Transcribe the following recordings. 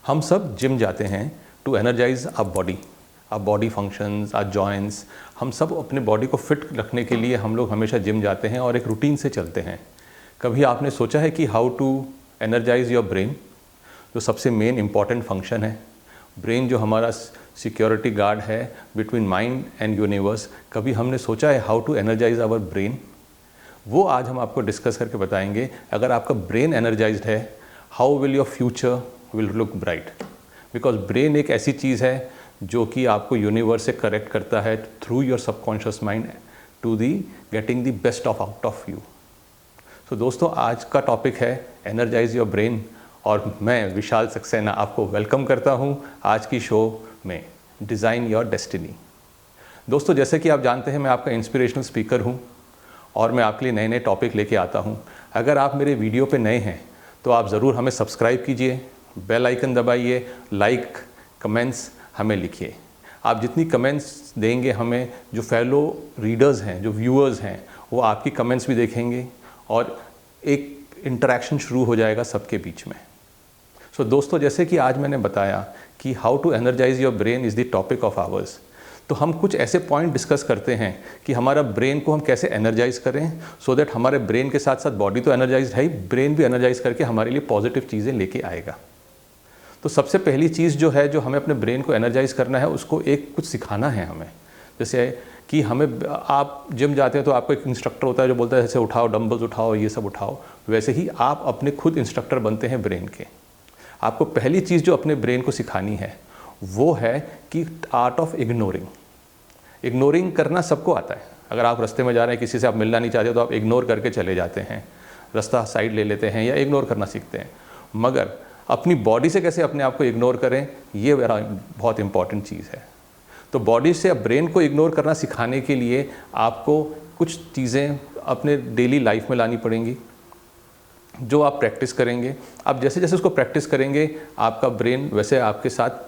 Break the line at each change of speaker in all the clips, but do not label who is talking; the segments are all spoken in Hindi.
हम सब जिम जाते हैं to energize our body functions, our joints. हम सब अपने बॉडी को फिट रखने के लिए हम लोग हमेशा जिम जाते हैं और एक रूटीन से चलते हैं। कभी आपने सोचा है कि how to energize your brain, जो सबसे मेन इम्पॉर्टेंट फंक्शन है। ब्रेन जो हमारा सिक्योरिटी गार्ड है बिटवीन माइंड एंड यूनिवर्स, कभी हमने सोचा है how to energize our brain? वो आज हम आपको डिस्कस करके बताएंगे। अगर आपका ब्रेन एनर्जाइज्ड है, how will your future will look bright. Because brain एक ऐसी चीज़ है जो कि आपको यूनिवर्स से करेक्ट करता है through your subconscious mind to the getting the best of out of you. तो दोस्तों, आज का टॉपिक है एनर्जाइज योर ब्रेन और मैं विशाल सक्सेना आपको वेलकम करता हूं आज की शो में डिज़ाइन योर डेस्टिनी। दोस्तों, जैसे कि आप जानते हैं मैं आपका इंस्पिरेशनल स्पीकर हूं और मैं आपके लिए नए नए टॉपिक लेके आता हूं। अगर आप मेरे वीडियो पे नए हैं तो आप ज़रूर हमें सब्सक्राइब कीजिए, बेल आइकन दबाइए, लाइक कमेंट्स हमें लिखिए। आप जितनी कमेंट्स देंगे हमें, जो फेलो रीडर्स हैं, जो व्यूअर्स हैं, वो आपकी कमेंट्स भी देखेंगे और एक इंटरेक्शन शुरू हो जाएगा सबके बीच में। सो दोस्तों, जैसे कि आज मैंने बताया कि how to energize your brain is the topic of ours, तो हम कुछ ऐसे पॉइंट डिस्कस करते हैं कि हमारा ब्रेन को हम कैसे एनर्जाइज करें सो दैट हमारे ब्रेन के साथ साथ बॉडी तो एनर्जाइज है ही, ब्रेन भी एनर्जाइज करके हमारे लिए पॉजिटिव चीज़ें लेके आएगा। तो सबसे पहली चीज़ जो है, जो हमें अपने ब्रेन को एनर्जाइज करना है, उसको एक कुछ सिखाना है हमें। जैसे कि हमें, आप जिम जाते हैं तो आपको एक इंस्ट्रक्टर होता है जो बोलता है ऐसे उठाओ, डंबल्स उठाओ, ये सब उठाओ। वैसे ही आप अपने खुद इंस्ट्रक्टर बनते हैं ब्रेन के। आपको पहली चीज़ जो अपने ब्रेन को सिखानी है वो है कि आर्ट ऑफ इग्नोरिंग करना सबको आता है। अगर आप रास्ते में जा रहे हैं, किसी से आप मिलना नहीं चाहते तो आप इग्नोर करके चले जाते हैं, रास्ता साइड ले लेते हैं या इग्नोर करना सीखते हैं। मगर अपनी बॉडी से कैसे अपने आप को इग्नोर करें, ये बहुत इंपॉर्टेंट चीज़ है। तो बॉडी से ब्रेन को इग्नोर करना सिखाने के लिए आपको कुछ चीज़ें अपने डेली लाइफ में लानी पड़ेंगी, जो आप प्रैक्टिस करेंगे। आप जैसे जैसे उसको प्रैक्टिस करेंगे, आपका ब्रेन वैसे आपके साथ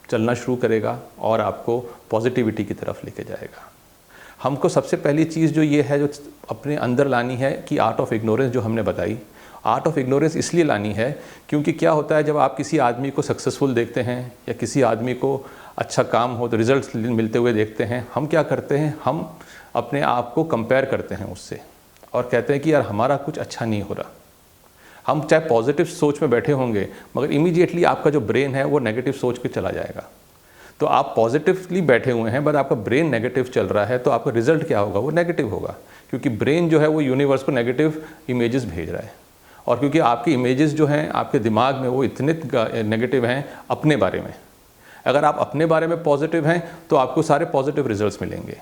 चलना शुरू करेगा और आपको पॉजिटिविटी की तरफ लेके जाएगा। हमको सबसे पहली चीज़ जो ये है, जो अपने अंदर लानी है कि आर्ट ऑफ इग्नोरेंस, जो हमने बताई। आर्ट ऑफ इग्नोरेंस इसलिए लानी है क्योंकि क्या होता है, जब आप किसी आदमी को सक्सेसफुल देखते हैं या किसी आदमी को अच्छा काम हो तो रिजल्ट्स मिलते हुए देखते हैं, हम क्या करते हैं, हम अपने आप को कंपेयर करते हैं उससे और कहते हैं कि यार हमारा कुछ अच्छा नहीं हो रहा। हम चाहे पॉजिटिव सोच में बैठे होंगे, मगर इमीडिएटली आपका जो ब्रेन है वो नेगेटिव सोच के चला जाएगा। तो आप पॉजिटिवली बैठे हुए हैं बट आपका ब्रेन नेगेटिव चल रहा है, तो आपका रिजल्ट क्या होगा, वो नेगेटिव होगा। क्योंकि ब्रेन जो है वो यूनिवर्स को नेगेटिव इमेजेस भेज रहा है, और क्योंकि आपकी इमेजेस जो हैं आपके दिमाग में वो इतने नेगेटिव हैं अपने बारे में। अगर आप अपने बारे में पॉजिटिव हैं तो आपको सारे पॉजिटिव रिजल्ट्स मिलेंगे।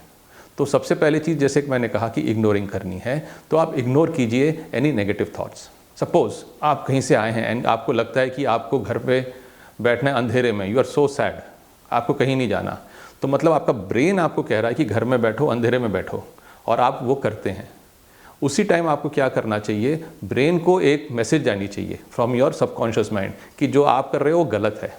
तो सबसे पहली चीज़, जैसे कि मैंने कहा कि इग्नोरिंग करनी है, तो आप इग्नोर कीजिए एनी नेगेटिव थॉट्स। सपोज़ आप कहीं से आए हैं एंड आपको लगता है कि आपको घर पे बैठना है अंधेरे में, यू आर सो सैड, आपको कहीं नहीं जाना, तो मतलब आपका ब्रेन आपको कह रहा है कि घर में बैठो, अंधेरे में बैठो, और आप वो करते हैं। उसी टाइम आपको क्या करना चाहिए, ब्रेन को एक मैसेज जानी चाहिए फ्रॉम योर सबकॉन्शियस माइंड कि जो आप कर रहे हो वो गलत है।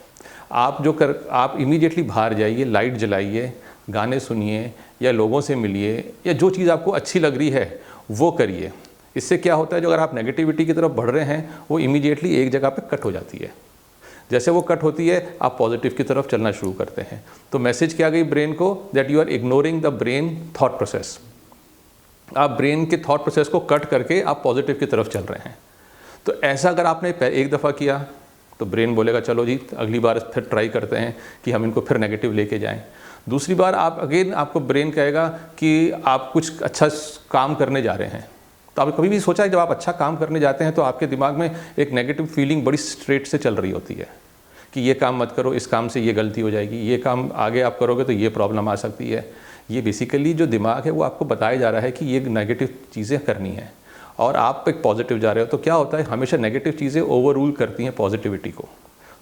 आप इमीडिएटली बाहर जाइए, लाइट जलाइए, गाने सुनिए या लोगों से मिलिए, या जो चीज़ आपको अच्छी लग रही है वो करिए। इससे क्या होता है, जो अगर आप नेगेटिविटी की तरफ बढ़ रहे हैं वो इमीडिएटली एक जगह पे कट हो जाती है। जैसे वो कट होती है, आप पॉजिटिव की तरफ चलना शुरू करते हैं। तो मैसेज क्या गई ब्रेन को, that you are ignoring the brain thought process. आप ब्रेन के थॉट प्रोसेस को कट करके आप पॉजिटिव की तरफ चल रहे हैं। तो ऐसा अगर आपने एक दफ़ा किया तो ब्रेन बोलेगा चलो जी अगली बार फिर ट्राई करते हैं कि हम इनको फिर नेगेटिव लेके जाएं। दूसरी बार आपको ब्रेन कहेगा कि आप कुछ अच्छा काम करने जा रहे हैं। तो आपने कभी भी सोचा है, जब आप अच्छा काम करने जाते हैं तो आपके दिमाग में एक नेगेटिव फीलिंग बड़ी स्ट्रेट से चल रही होती है कि ये काम मत करो, इस काम से ये गलती हो जाएगी, ये काम आगे आप करोगे तो ये प्रॉब्लम आ सकती है। ये बेसिकली जो दिमाग है वो आपको बताया जा रहा है कि ये नेगेटिव चीज़ें करनी है और आप एक पॉजिटिव जा रहे हो। तो क्या होता है, हमेशा नेगेटिव चीज़ें ओवर रूल करती हैं पॉजिटिविटी को।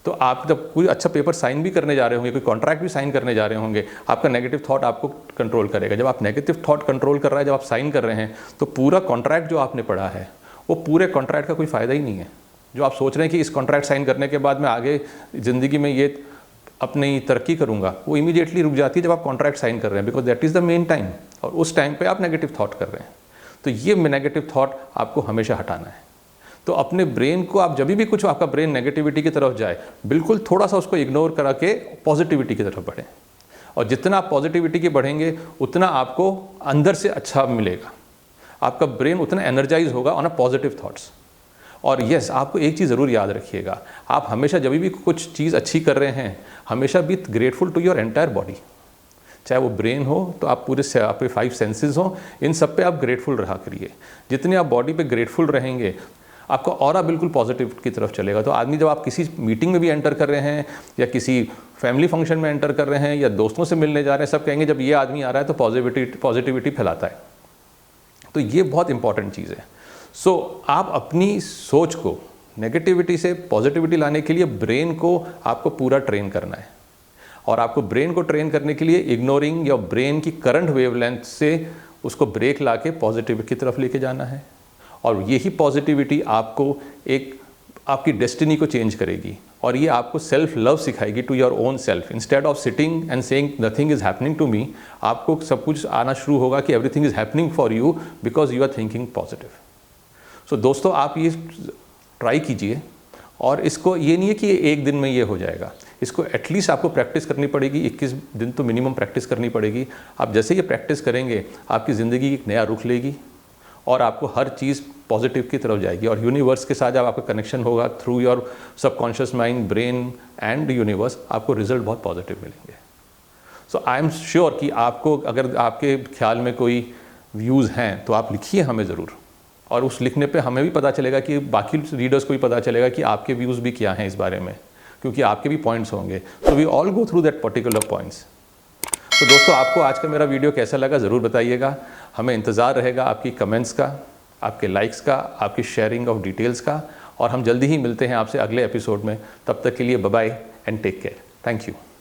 तो आप जब कोई अच्छा पेपर साइन भी करने जा रहे होंगे, कोई कॉन्ट्रैक्ट भी साइन करने जा रहे होंगे, आपका नेगेटिव थॉट आपको कंट्रोल करेगा। जब आप नेगेटिव थॉट कंट्रोल कर रहा है, जब आप साइन कर रहे हैं, तो पूरा कॉन्ट्रैक्ट जो आपने पढ़ा है वो पूरे कॉन्ट्रैक्ट का कोई फ़ायदा ही नहीं है। जो आप सोच रहे हैं कि इस कॉन्ट्रैक्ट साइन करने के बाद मैं आगे ज़िंदगी में ये अपनी तरक्की करूंगा, वो इमीडिएटली रुक जाती है जब आप कॉन्ट्रैक्ट साइन कर रहे हैं, because that is the main time, और उस टाइम पे आप नेगेटिव थॉट कर रहे हैं। तो ये नेगेटिव थॉट आपको हमेशा हटाना है। तो अपने ब्रेन को आप जब भी कुछ आपका ब्रेन नेगेटिविटी की तरफ जाए, बिल्कुल थोड़ा सा उसको इग्नोर करा के पॉजिटिविटी की तरफ बढ़ें। और जितना आप पॉजिटिविटी की बढ़ेंगे उतना आपको अंदर से अच्छा मिलेगा, आपका ब्रेन उतना एनर्जाइज होगा ऑन अ पॉजिटिव थॉट्स। और यस, आपको एक चीज़ ज़रूर याद रखिएगा, आप हमेशा जब भी कुछ चीज़ अच्छी कर रहे हैं, हमेशा be grateful to your entire body. चाहे वो ब्रेन हो तो आप पूरे आपके 5 सेंसेस हों, इन सब पे आप ग्रेटफुल रहा करिए। जितने आप बॉडी पे ग्रेटफुल रहेंगे, आपका ऑरा बिल्कुल पॉजिटिव की तरफ चलेगा। तो आदमी जब आप किसी मीटिंग में भी एंटर कर रहे हैं या किसी फैमिली फंक्शन में एंटर कर रहे हैं या दोस्तों से मिलने जा रहे हैं, सब कहेंगे जब ये आदमी आ रहा है तो पॉजिटिविटी फैलाता है। तो ये बहुत इंपॉर्टेंट चीज़ है। सो आप अपनी सोच को नेगेटिविटी से पॉजिटिविटी लाने के लिए ब्रेन को आपको पूरा ट्रेन करना है। और आपको ब्रेन को ट्रेन करने के लिए इग्नोरिंग या ब्रेन की करंट वेवलेंथ से उसको ब्रेक ला के पॉजिटिव की तरफ लेके जाना है। और यही पॉजिटिविटी आपको एक आपकी डेस्टिनी को चेंज करेगी और ये आपको सेल्फ लव सिखाएगी to your own self. Instead of sitting and saying nothing is happening to me, आपको सब कुछ आना शुरू होगा कि everything is happening for you because you are thinking positive. So दोस्तों, आप ये ट्राई कीजिए। और इसको ये नहीं है कि एक दिन में ये हो जाएगा, इसको एटलीस्ट आपको प्रैक्टिस करनी पड़ेगी। 21 दिन तो मिनिमम प्रैक्टिस करनी पड़ेगी। आप जैसे ये प्रैक्टिस करेंगे, आपकी ज़िंदगी एक नया रुख लेगी और आपको हर चीज़ पॉजिटिव की तरफ जाएगी। और यूनिवर्स के साथ जब आपका कनेक्शन होगा through your subconscious mind, brain and universe, आपको रिजल्ट बहुत पॉजिटिव मिलेंगे। सो आई एम श्योर कि आपको अगर आपके ख्याल में कोई व्यूज़ हैं तो आप लिखिए हमें ज़रूर। और उस लिखने पे हमें भी पता चलेगा कि बाकी रीडर्स को भी पता चलेगा कि आपके व्यूज़ भी क्या हैं इस बारे में, क्योंकि आपके भी पॉइंट्स होंगे। So we all go through that particular points. तो दोस्तों, आपको आज का मेरा वीडियो कैसा लगा ज़रूर बताइएगा। हमें इंतज़ार रहेगा आपकी कमेंट्स का, आपके लाइक्स का, आपकी शेयरिंग ऑफ डिटेल्स का। और हम जल्दी ही मिलते हैं आपसे अगले एपिसोड में। तब तक के लिए bye bye and take care. Thank you.